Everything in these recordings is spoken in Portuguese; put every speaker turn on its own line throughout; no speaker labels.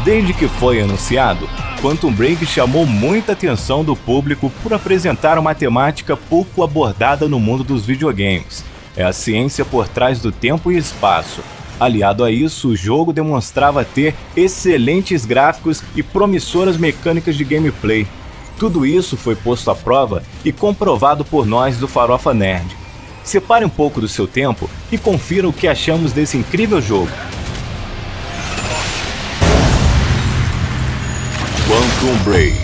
Desde que foi anunciado, Quantum Break chamou muita atenção do público por apresentar uma temática pouco abordada no mundo dos videogames. É a ciência por trás do tempo e espaço. Aliado a isso, o jogo demonstrava ter excelentes gráficos e promissoras mecânicas de gameplay. Tudo isso foi posto à prova e comprovado por nós do Farofa Nerd. Separe um pouco do seu tempo e confira o que achamos desse incrível jogo. Quantum Break.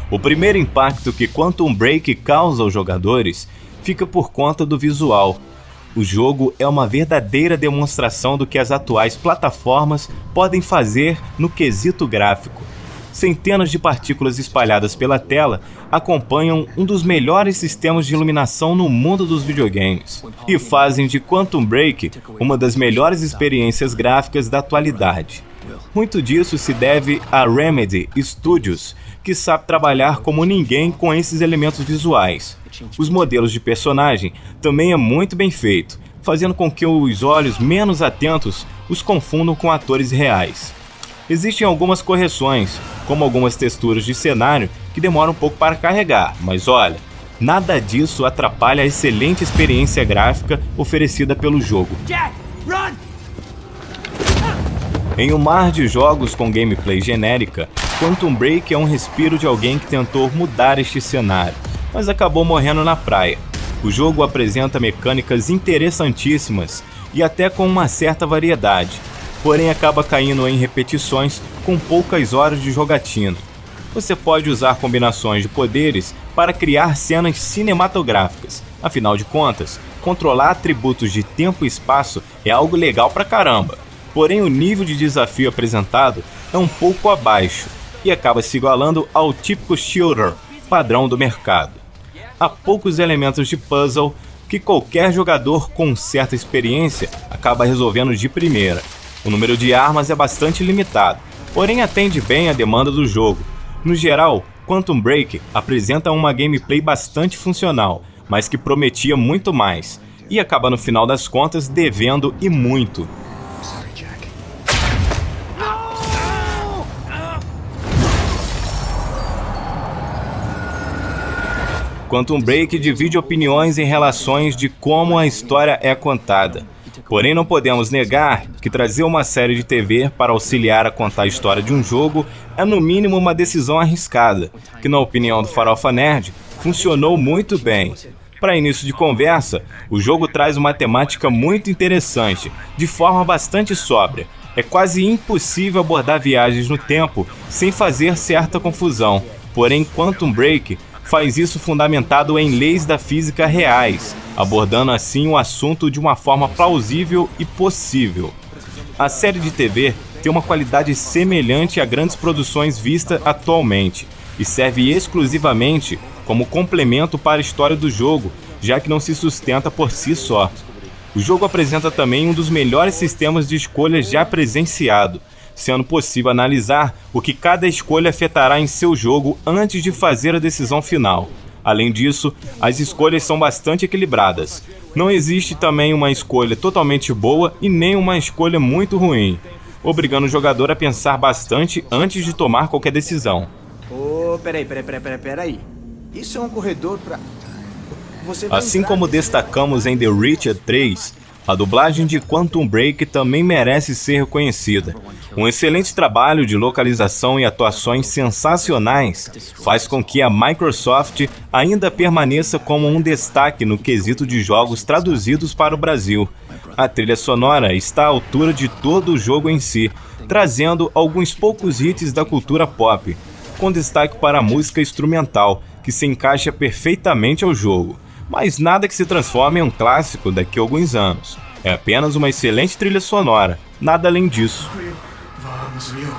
O primeiro impacto que Quantum Break causa aos jogadores fica por conta do visual. O jogo é uma verdadeira demonstração do que as atuais plataformas podem fazer no quesito gráfico. Centenas de partículas espalhadas pela tela acompanham um dos melhores sistemas de iluminação no mundo dos videogames e fazem de Quantum Break uma das melhores experiências gráficas da atualidade. Muito disso se deve a Remedy Studios, que sabe trabalhar como ninguém com esses elementos visuais. Os modelos de personagem também é muito bem feito, fazendo com que os olhos menos atentos os confundam com atores reais. Existem algumas correções, como algumas texturas de cenário que demoram um pouco para carregar, mas olha, nada disso atrapalha a excelente experiência gráfica oferecida pelo jogo.
Jack, run!
Em um mar de jogos com gameplay genérica, Quantum Break é um respiro de alguém que tentou mudar este cenário, mas acabou morrendo na praia. O jogo apresenta mecânicas interessantíssimas e até com uma certa variedade, porém acaba caindo em repetições com poucas horas de jogatina. Você pode usar combinações de poderes para criar cenas cinematográficas. Afinal de contas, controlar atributos de tempo e espaço é algo legal pra caramba. Porém, o nível de desafio apresentado é um pouco abaixo e acaba se igualando ao típico shooter padrão do mercado. Há poucos elementos de puzzle que qualquer jogador com certa experiência acaba resolvendo de primeira. O número de armas é bastante limitado, porém atende bem à demanda do jogo. No geral, Quantum Break apresenta uma gameplay bastante funcional, mas que prometia muito mais, e acaba no final das contas devendo e muito. Quantum Break divide opiniões em relações de como a história é contada. Porém, não podemos negar que trazer uma série de TV para auxiliar a contar a história de um jogo é no mínimo uma decisão arriscada, que na opinião do Farofa Nerd, funcionou muito bem. Para início de conversa, o jogo traz uma temática muito interessante, de forma bastante sóbria. É quase impossível abordar viagens no tempo sem fazer certa confusão. Porém, Quantum Break faz isso fundamentado em leis da física reais, abordando assim o assunto de uma forma plausível e possível. A série de TV tem uma qualidade semelhante a grandes produções vistas atualmente e serve exclusivamente como complemento para a história do jogo, já que não se sustenta por si só. O jogo apresenta também um dos melhores sistemas de escolha já presenciado, sendo possível analisar o que cada escolha afetará em seu jogo antes de fazer a decisão final. Além disso, as escolhas são bastante equilibradas. Não existe também uma escolha totalmente boa e nem uma escolha muito ruim, obrigando o jogador a pensar bastante antes de tomar qualquer decisão.
Peraí. Isso é um corredor pra...
Assim como destacamos em The Witcher 3, a dublagem de Quantum Break também merece ser reconhecida. Um excelente trabalho de localização e atuações sensacionais faz com que a Microsoft ainda permaneça como um destaque no quesito de jogos traduzidos para o Brasil. A trilha sonora está à altura de todo o jogo em si, trazendo alguns poucos hits da cultura pop, com destaque para a música instrumental, que se encaixa perfeitamente ao jogo. Mas nada que se transforme em um clássico daqui a alguns anos. É apenas uma excelente trilha sonora, nada além disso.
Vamos, viu?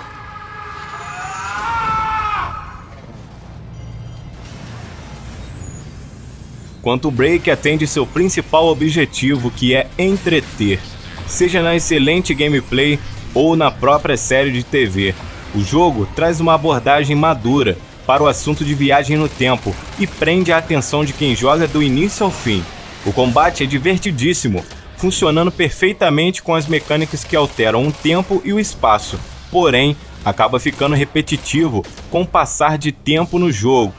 Quantum Break atende seu principal objetivo, que é entreter, seja na excelente gameplay ou na própria série de TV. O jogo traz uma abordagem madura para o assunto de viagem no tempo e prende a atenção de quem joga do início ao fim. O combate é divertidíssimo, funcionando perfeitamente com as mecânicas que alteram o tempo e o espaço, porém, acaba ficando repetitivo com o passar de tempo no jogo.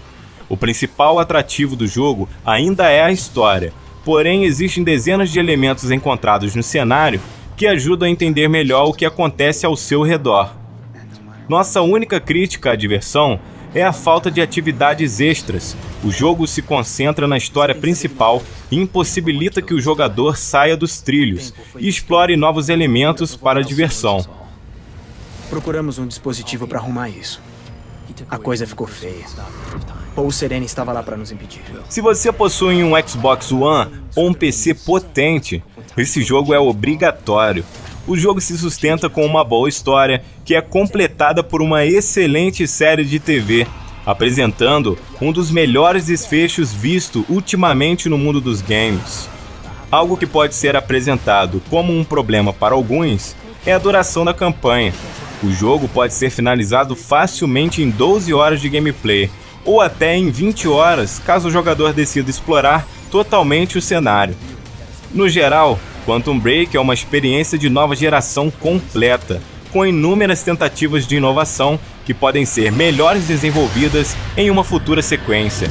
O principal atrativo do jogo ainda é a história, porém existem dezenas de elementos encontrados no cenário que ajudam a entender melhor o que acontece ao seu redor. Nossa única crítica à diversão é a falta de atividades extras. O jogo se concentra na história principal e impossibilita que o jogador saia dos trilhos e explore novos elementos para a diversão.
Procuramos um dispositivo para arrumar isso. A coisa ficou feia. Paul Serene estava lá para nos impedir.
Se você possui um Xbox One ou um PC potente, esse jogo é obrigatório. O jogo se sustenta com uma boa história, que é completada por uma excelente série de TV, apresentando um dos melhores desfechos visto ultimamente no mundo dos games. Algo que pode ser apresentado como um problema para alguns é a duração da campanha. O jogo pode ser finalizado facilmente em 12 horas de gameplay, ou até em 20 horas, caso o jogador decida explorar totalmente o cenário. No geral, Quantum Break é uma experiência de nova geração completa, com inúmeras tentativas de inovação que podem ser melhores desenvolvidas em uma futura sequência.